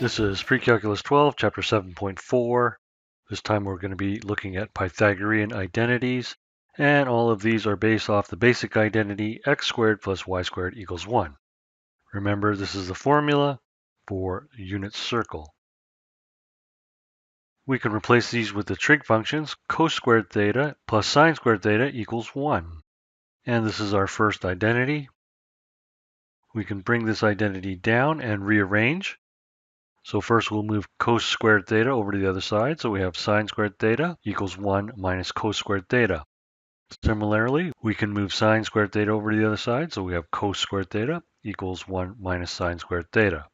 This is PreCalculus 12, Chapter 7.4. This time we're going to be looking at Pythagorean identities, and all of these are based off the basic identity x squared plus y squared equals 1. Remember, this is the formula for unit circle. We can replace these with the trig functions. Cos squared theta plus sine squared theta equals 1. And this is our first identity. We can bring this identity down and rearrange. So first we'll move cos squared theta over to the other side. So we have sine squared theta equals 1 minus cos squared theta. Similarly, we can move sine squared theta over to the other side. So we have cos squared theta equals 1 minus sine squared theta.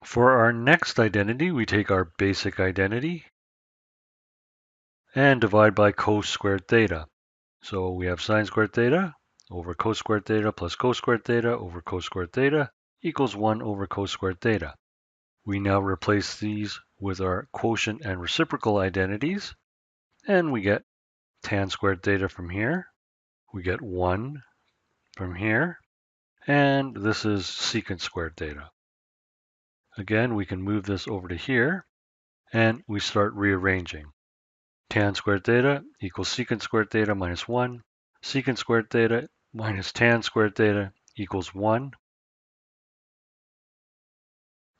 For our next identity, we take our basic identity and divide by cos squared theta. So we have sine squared theta over cos squared theta plus cos squared theta over cos squared theta equals 1 over cos squared theta. We now replace these with our quotient and reciprocal identities, and we get tan squared theta from here. We get 1 from here, and this is secant squared theta. Again, we can move this over to here, and we start rearranging. Tan squared theta equals secant squared theta minus 1. Secant squared theta minus tan squared theta equals 1.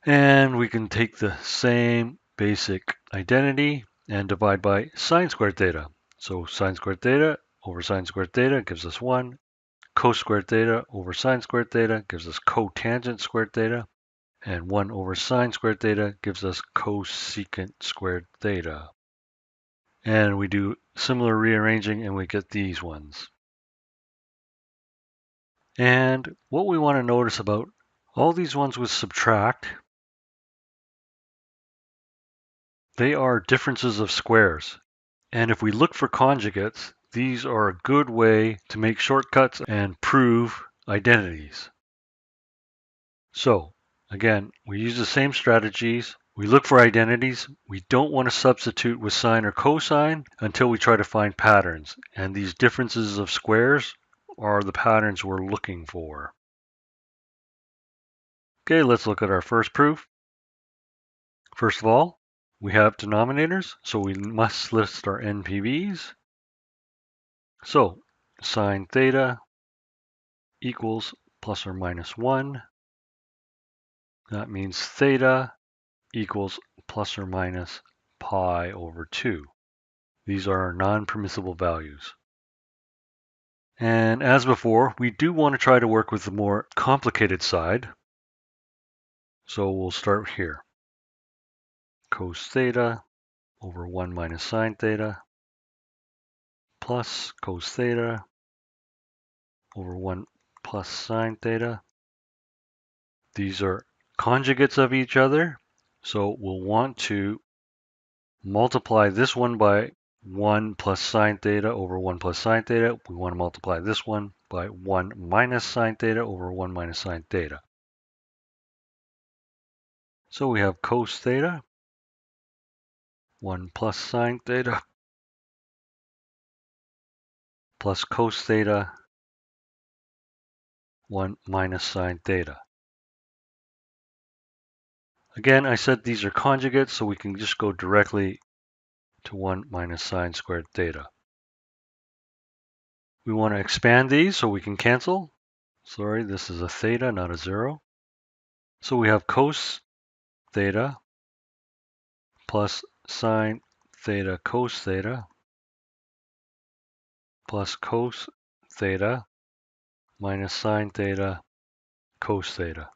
And we can take the same basic identity and divide by sine squared theta. So sine squared theta over sine squared theta gives us 1. Cos squared theta over sine squared theta gives us cotangent squared theta. And 1 over sine squared theta gives us cosecant squared theta. And we do similar rearranging and we get these ones. And what we want to notice about all these ones with subtract, they are differences of squares. And if we look for conjugates, these are a good way to make shortcuts and prove identities. So again, we use the same strategies. We look for identities. We don't want to substitute with sine or cosine until we try to find patterns. And these differences of squares are the patterns we're looking for. Okay, let's look at our first proof. First of all, we have denominators, so we must list our NPVs. So sine theta equals plus or minus 1. That means theta equals plus or minus pi over 2. These are our non-permissible values. And as before, we do want to try to work with the more complicated side. So we'll start here. Cos theta over 1 minus sine theta plus cos theta over 1 plus sine theta. These are conjugates of each other, so we'll want to multiply this one by 1 plus sine theta over 1 plus sine theta. We want to multiply this one by 1 minus sine theta over 1 minus sine theta. So we have cos theta, 1 plus sine theta, plus cos theta, 1 minus sine theta. Again, I said these are conjugates, so we can just go directly to 1 minus sine squared theta. We want to expand these so we can cancel. Sorry, this is a theta, not a 0. So we have cos theta plus sine theta cos theta plus cos theta minus sine theta cos theta.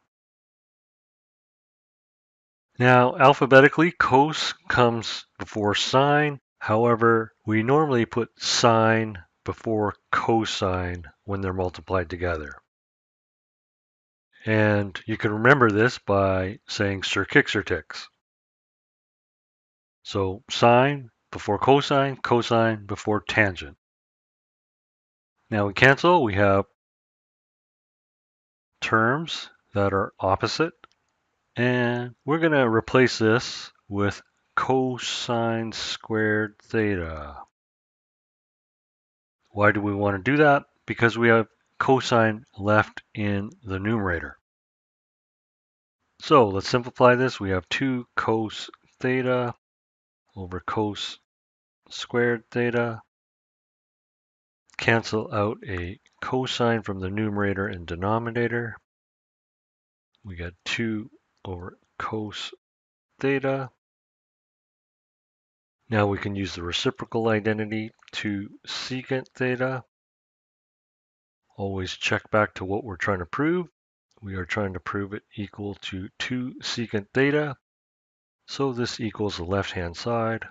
Now, alphabetically, cos comes before sine. However, we normally put sine before cosine when they're multiplied together. And you can remember this by saying circixertix. So sine before cosine, cosine before tangent. Now we cancel, we have terms that are opposite. And we're going to replace this with cosine squared theta. Why do we want to do that? Because we have cosine left in the numerator. So let's simplify this. We have 2 cos theta over cos squared theta. Cancel out a cosine from the numerator and denominator. We get 2 over cos theta. Now we can use the reciprocal identity to secant theta. Always check back to what we're trying to prove. We are trying to prove it equal to 2 secant theta. So this equals the left-hand side.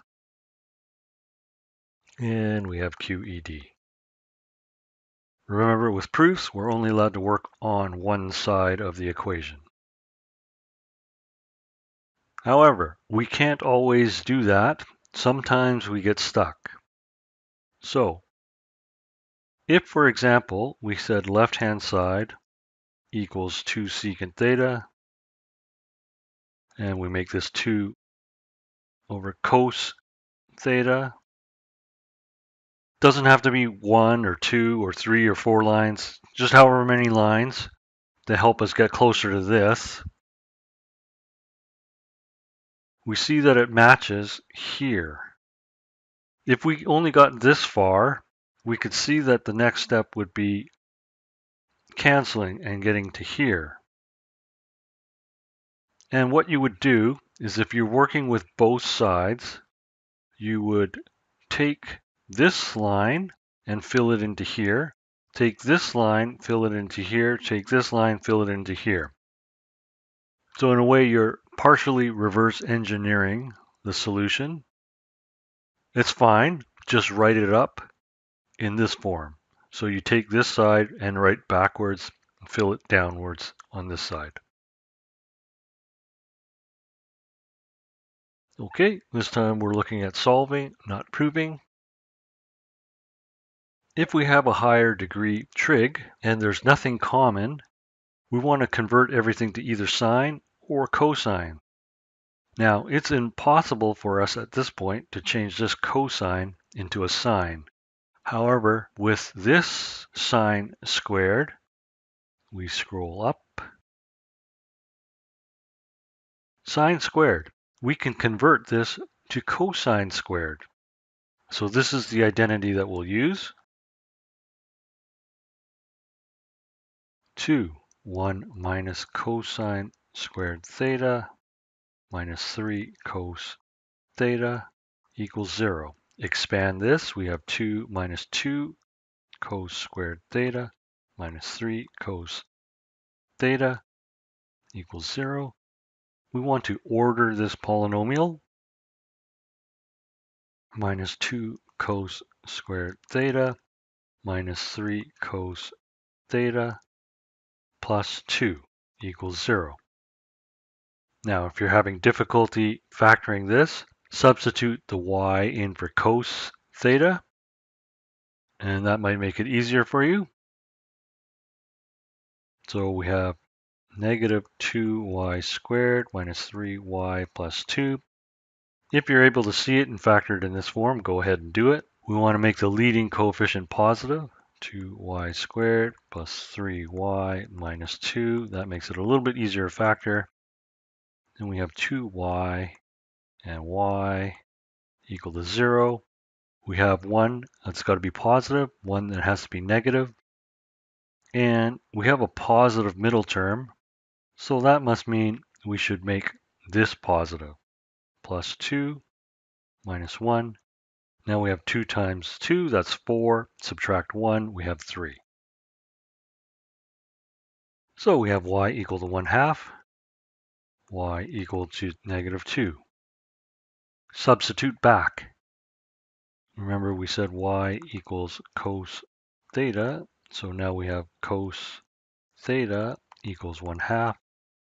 And we have QED. Remember, with proofs, we're only allowed to work on one side of the equation. However, we can't always do that. Sometimes we get stuck. So, if, for example, we said left-hand side equals 2 secant theta, and we make this 2 over cos theta, doesn't have to be 1 or 2 or 3 or 4 lines, just however many lines to help us get closer to this. We see that it matches here. If we only got this far, we could see that the next step would be canceling and getting to here. And what you would do is, if you're working with both sides, you would take this line and fill it into here. Take this line, fill it into here. Take this line, fill it into here. So in a way, you're partially reverse engineering the solution. It's fine. Just write it up in this form. So you take this side and write backwards, fill it downwards on this side. Okay, this time we're looking at solving, not proving. If we have a higher degree trig and there's nothing common, we want to convert everything to either sine or cosine. Now, it's impossible for us at this point to change this cosine into a sine. However, with this sine squared, we scroll up. Sine squared, we can convert this to cosine squared. So this is the identity that we'll use. 1 minus cosine squared theta minus 3 cos theta equals 0. Expand this, we have 2 minus 2 cos squared theta minus 3 cos theta equals 0. We want to order this polynomial. Minus 2 cos squared theta minus 3 cos theta plus 2 equals 0. Now, if you're having difficulty factoring this, substitute the y in for cos theta, and that might make it easier for you. So we have negative 2y squared minus 3y plus 2. If you're able to see it and factor it in this form, go ahead and do it. We want to make the leading coefficient positive. 2y squared plus 3y minus 2. That makes it a little bit easier to factor. Then we have 2y and y equal to 0. We have 1 that's got to be positive, 1 that has to be negative. And we have a positive middle term. So that must mean we should make this positive. Plus 2 minus 1. Now we have 2 times 2, that's 4. Subtract 1, we have 3. So we have y equal to 1/2, y equal to negative 2. Substitute back. Remember we said y equals cos theta, so now we have cos theta equals 1/2.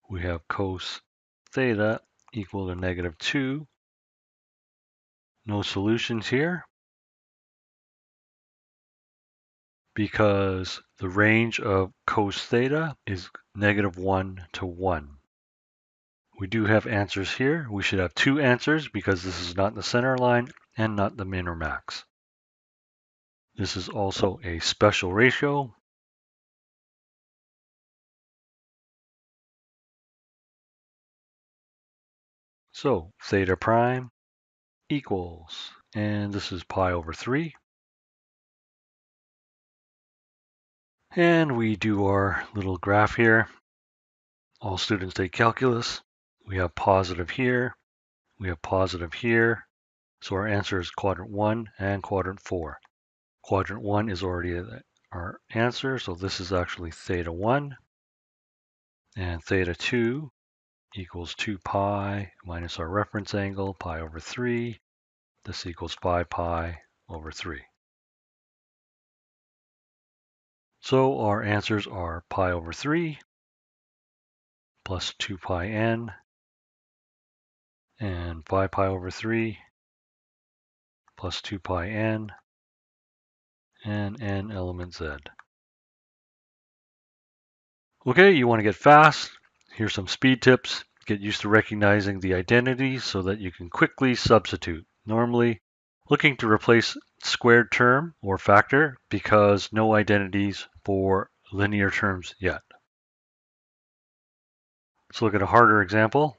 We have cos theta equal to negative 2. No solutions here because the range of cos theta is negative 1 to 1. We do have answers here. We should have 2 answers because this is not the center line and not the min or max. This is also a special ratio. So theta prime equals, and this is pi over 3. And we do our little graph here. All students take calculus. We have positive here. We have positive here. So our answer is quadrant 1 and quadrant 4. Quadrant 1 is already our answer, so this is actually theta 1. And theta 2 equals 2 pi minus our reference angle, pi over 3. This equals 5 pi over 3. So our answers are pi over 3 plus 2 pi n and 5 pi over 3 plus 2 pi n and n element z. Okay, you want to get fast. Here's some speed tips. Get used to recognizing the identities so that you can quickly substitute. Normally, looking to replace squared term or factor because no identities for linear terms yet. Let's look at a harder example.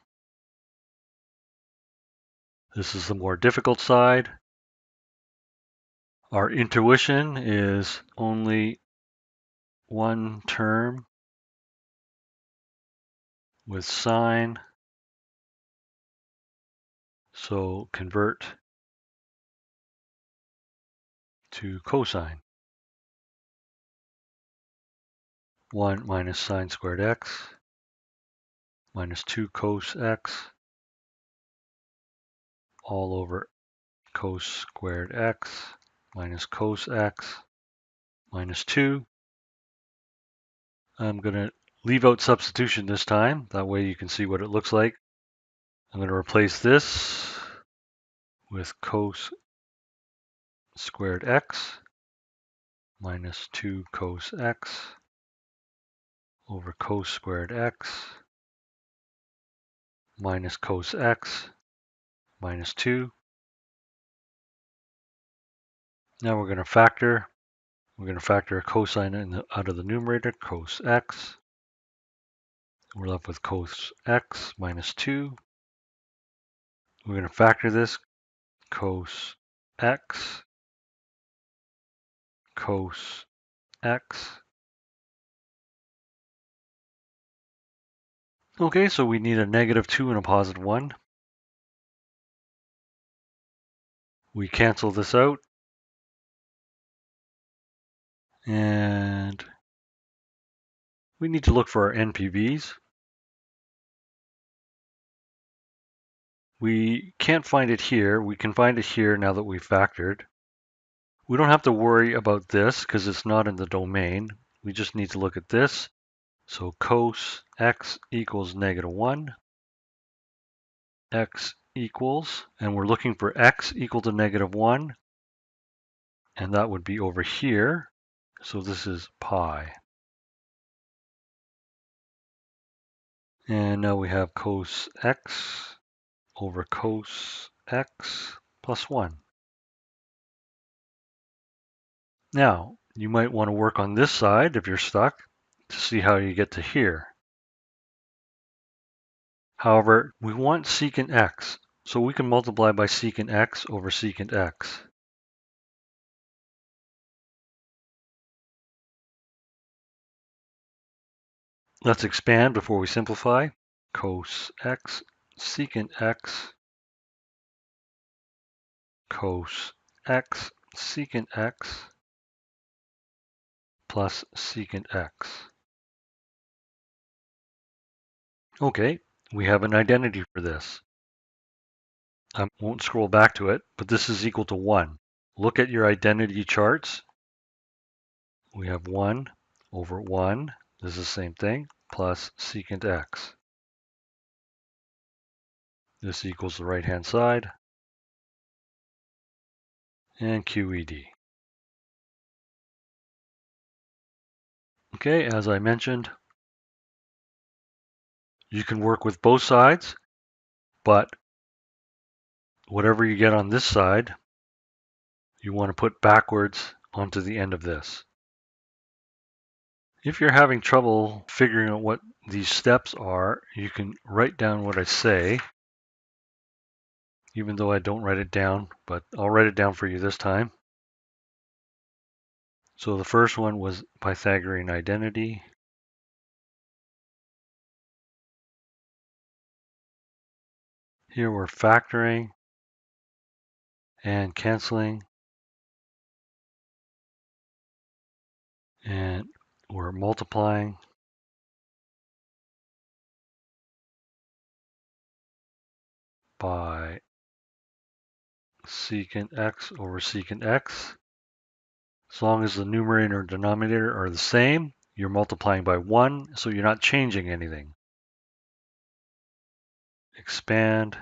This is the more difficult side. Our intuition is only one term with sine. So convert to cosine. 1 minus sine squared x minus 2 cos x all over cos squared x minus cos x minus 2. I'm going to leave out substitution this time. That way you can see what it looks like. I'm going to replace this with cos squared x minus 2 cos x over cos squared x minus cos x minus 2. Now we're going to factor. We're going to factor a cosine out of the numerator, cos x. We're left with cos x minus 2. We're going to factor this, cos x, cos x. Okay, so we need a negative 2 and a positive 1. We cancel this out. And we need to look for our NPVs. We can't find it here. We can find it here now that we've factored. We don't have to worry about this because it's not in the domain. We just need to look at this. So cos x equals negative 1. X equals, and we're looking for x equal to negative 1. And that would be over here. So this is pi. And now we have cos x over cos x plus 1. Now, you might want to work on this side if you're stuck to see how you get to here. However, we want secant x, so we can multiply by secant x over secant x. Let's expand before we simplify. Cos x secant x cos x secant x plus secant x. Okay, we have an identity for this. I won't scroll back to it, but this is equal to 1. Look at your identity charts. We have 1 over 1. This is the same thing, plus secant x. This equals the right-hand side, and QED. Okay, as I mentioned, you can work with both sides, but whatever you get on this side, you want to put backwards onto the end of this. If you're having trouble figuring out what these steps are, you can write down what I say. even though I don't write it down, but I'll write it down for you this time. So the first one was Pythagorean Identity. Here we're factoring and canceling, and we're multiplying by secant x over secant x. As long as the numerator and denominator are the same, you're multiplying by 1, so you're not changing anything. Expand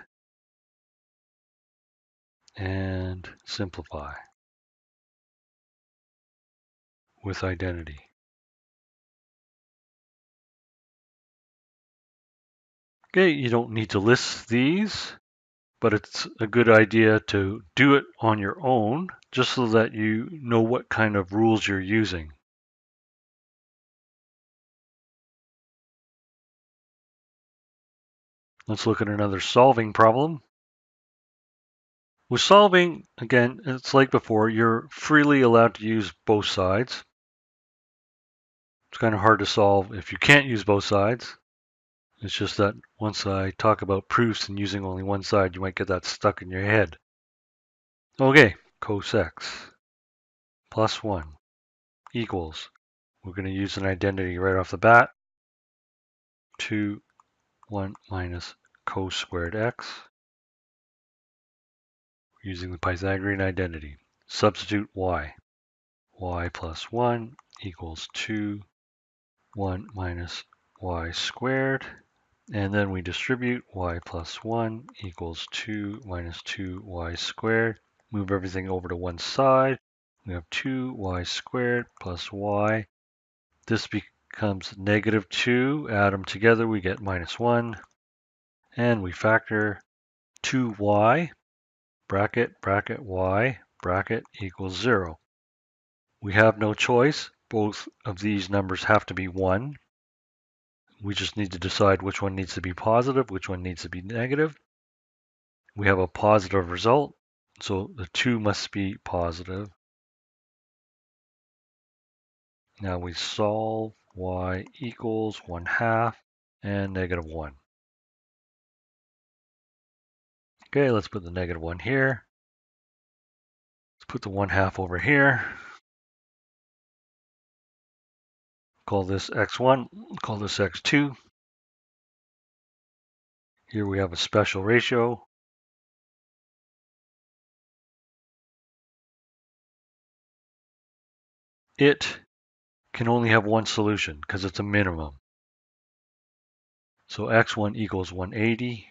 and simplify with identity. Okay, you don't need to list these, but it's a good idea to do it on your own, just so that you know what kind of rules you're using. Let's look at another solving problem. With solving, again, it's like before, you're freely allowed to use both sides. It's kind of hard to solve if you can't use both sides. It's just that once I talk about proofs and using only one side, you might get that stuck in your head. Okay, cos x plus 1 equals, we're going to use an identity right off the bat, 2, 1 minus cos squared x, using the Pythagorean identity. Substitute y. Y plus 1 equals 2, 1 minus y squared. And then we distribute y plus 1 equals 2 minus 2y squared. Move everything over to one side. We have 2y squared plus y. This becomes negative 2. Add them together, we get minus 1. And we factor 2y, bracket, bracket, y, bracket equals 0. We have no choice. Both of these numbers have to be 1. We just need to decide which one needs to be positive, which one needs to be negative. We have a positive result, so the 2 must be positive. Now we solve y equals 1/2 and negative 1. Okay, let's put the negative 1 here. Let's put the 1/2 over here. Call this x1, call this x2. Here we have a special ratio. It can only have one solution because it's a minimum. So x1 equals 180.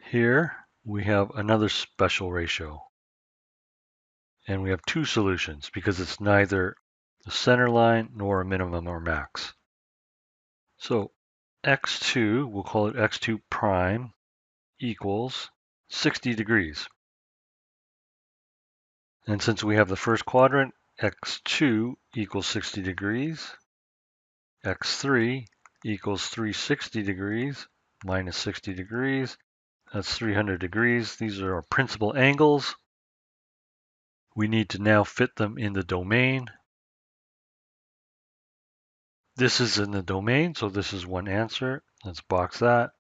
Here we have another special ratio. And we have two solutions because it's neither the center line nor a minimum or max. So x2, we'll call it x2 prime, equals 60 degrees. And since we have the first quadrant, x2 equals 60 degrees, x3 equals 360 degrees minus 60 degrees. That's 300 degrees. These are our principal angles. We need to now fit them in the domain. This is in the domain, so this is one answer. Let's box that.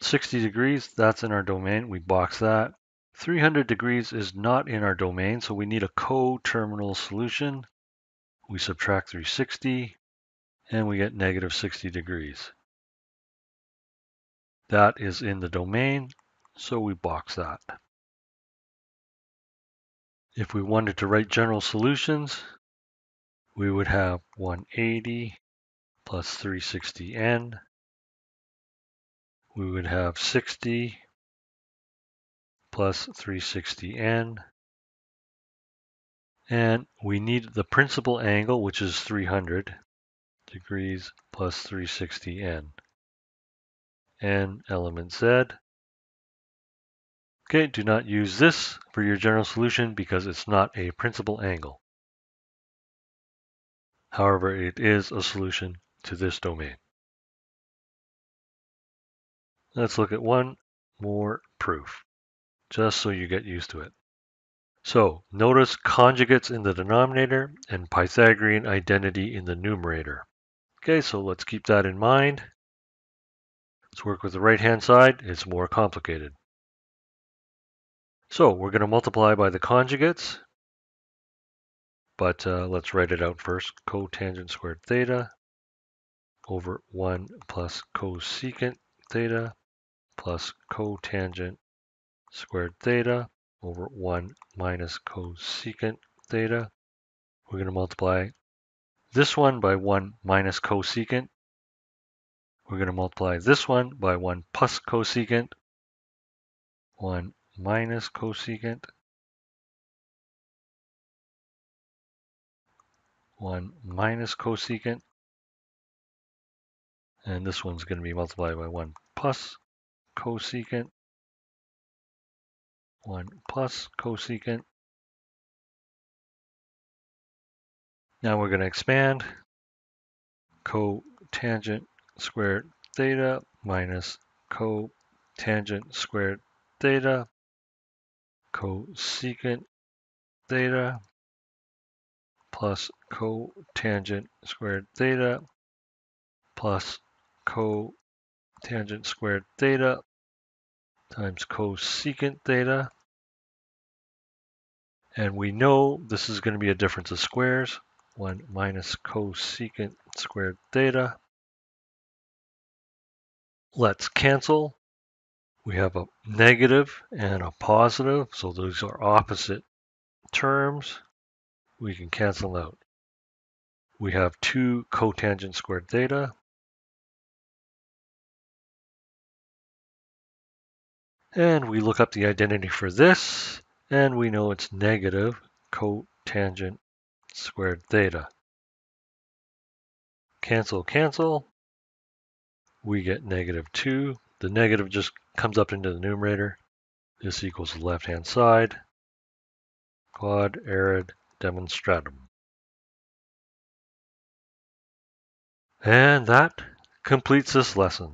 60 degrees, that's in our domain. We box that. 300 degrees is not in our domain, so we need a coterminal solution. We subtract 360, and we get negative 60 degrees. That is in the domain, so we box that. If we wanted to write general solutions, we would have 180 plus 360n. We would have 60 plus 360n. And we need the principal angle, which is 300 degrees plus 360n. N element Z. Okay, do not use this for your general solution because it's not a principal angle. However, it is a solution to this domain. Let's look at one more proof, just so you get used to it. So notice conjugates in the denominator and Pythagorean identity in the numerator. Okay, so let's keep that in mind. Let's work with the right-hand side. It's more complicated. So we're going to multiply by the conjugates, but let's write it out first. Cotangent squared theta over 1 plus cosecant theta plus cotangent squared theta over 1 minus cosecant theta. We're going to multiply this one by 1 minus cosecant. We're going to multiply this one by 1 plus cosecant, 1 minus cosecant, 1 minus cosecant, and this one's going to be multiplied by 1 plus cosecant, 1 plus cosecant. Now we're going to expand. Cotangent squared theta minus cotangent squared theta, cosecant theta plus cotangent squared theta plus cotangent squared theta times cosecant theta. And we know this is going to be a difference of squares. 1 minus cosecant squared theta. Let's cancel. We have a negative and a positive, so those are opposite terms. We can cancel out. We have 2 cotangent squared theta. And we look up the identity for this, and we know it's negative cotangent squared theta. Cancel, cancel. We get negative 2. The negative just comes up into the numerator. This equals the left-hand side. Quod erat demonstratum. And that completes this lesson.